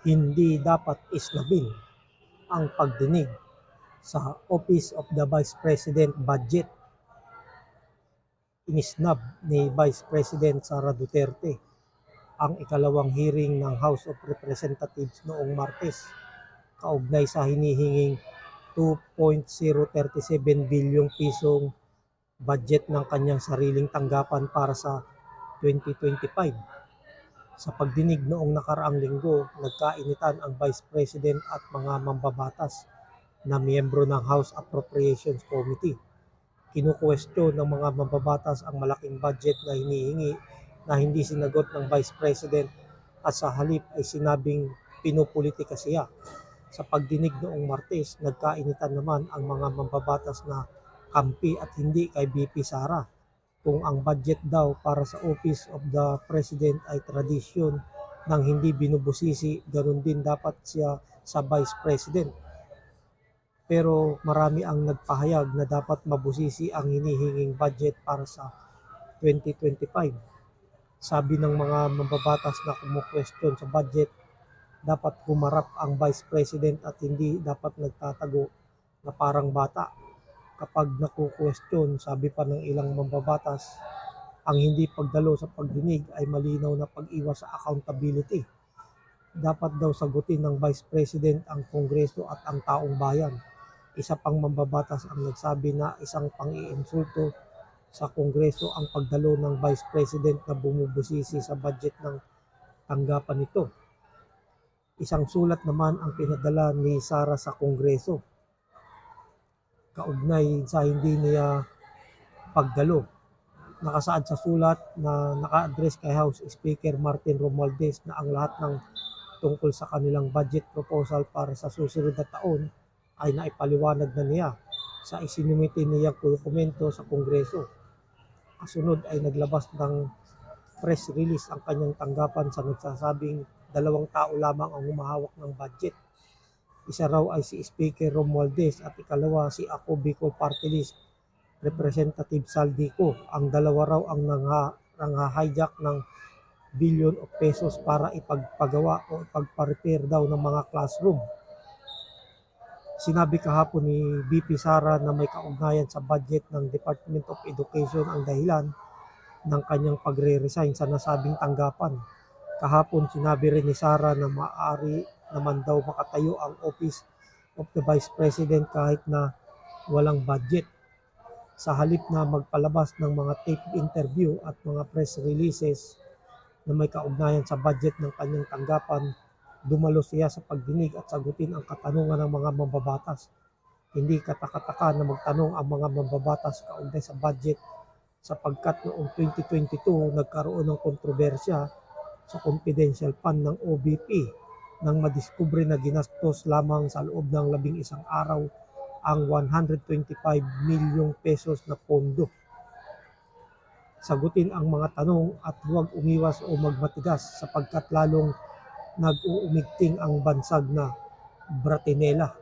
Hindi dapat islabin ang pagdinig sa Office of the Vice President Budget. Inisnab ni Vice President Sara Duterte ang ikalawang hearing ng House of Representatives noong Martes kaugnay sa hinihinging 2.037 bilyong pisong budget ng kanyang sariling tanggapan para sa 2025. Sa pagdinig noong nakaraang linggo, nagkainitan ang Vice President at mga mambabatas na miyembro ng House Appropriations Committee. Kinukwestiyon ng mga mambabatas ang malaking budget na hinihingi na hindi sinagot ng Vice President at sa halip ay sinabing pinupolitika siya. Sa pagdinig noong Martes, nagkainitan naman ang mga mambabatas na kampi at hindi kay VP Sara kung ang budget daw para sa Office of the President ay tradisyon ng hindi binubusisi, ganun din dapat siya sa Vice President. Pero marami ang nagpahayag na dapat mabusisi ang hinihinging budget para sa 2025. Sabi ng mga mambabatas na kumukwestiyon sa budget, dapat humarap ang Vice President at hindi dapat nagtatago na parang bata. Kapag nakukwestiyon, sabi pa ng ilang mambabatas, ang hindi pagdalo sa pagdinig ay malinaw na pag-iwas sa accountability. Dapat daw sagutin ng Vice President ang Kongreso at ang taong bayan. Isa pang mambabatas ang nagsabi na isang pang-iinsulto sa Kongreso ang pagdalo ng Vice President na bumubusisi sa budget ng tanggapan nito. Isang sulat naman ang pinadala ni Sara sa Kongreso kaugnay sa hindi niya pagdalo. Nakasaad sa sulat na naka-address kay House Speaker Martin Romualdez na ang lahat ng tungkol sa kanilang budget proposal para sa susunod na taon ay naipaliwanag na niya sa isinumite niyang dokumento sa Kongreso. Kasunod ay naglabas ng press release ang kanyang tanggapan sa nagsasabing 2 tao lamang ang humahawak ng budget. Isa raw ay si Speaker Romualdez at ikalawa si Ako Bicol Party List Representative Saldico. Ang dalawa raw ang nangha-hijack ng billion of pesos para ipagpagawa o ipagpa-repair daw ng mga classroom. Sinabi kahapon ni VP Sara na may kaugnayan sa budget ng Department of Education ang dahilan ng kanyang pagre-resign sa nasabing tanggapan. Kahapon sinabi rin ni Sara na maaari naman daw makatayo ang Office of the Vice President kahit na walang budget. Sa halip na magpalabas ng mga tape interview at mga press releases na may kaugnayan sa budget ng kanyang tanggapan, dumalo siya sa pagdinig at sagutin ang katanungan ng mga mambabatas. Hindi katakataka na magtanong ang mga mambabatas kaugnay sa budget sapagkat noong 2022 nagkaroon ng kontrobersya sa confidential fund ng OVP nang madiskubre na ginastos lamang sa loob ng 11 araw ang 125 milyong pesos na pondo. Sagutin ang mga tanong at huwag umiwas o magmatigas sapagkat lalong nag-uumigting ang bansag na Bratinela.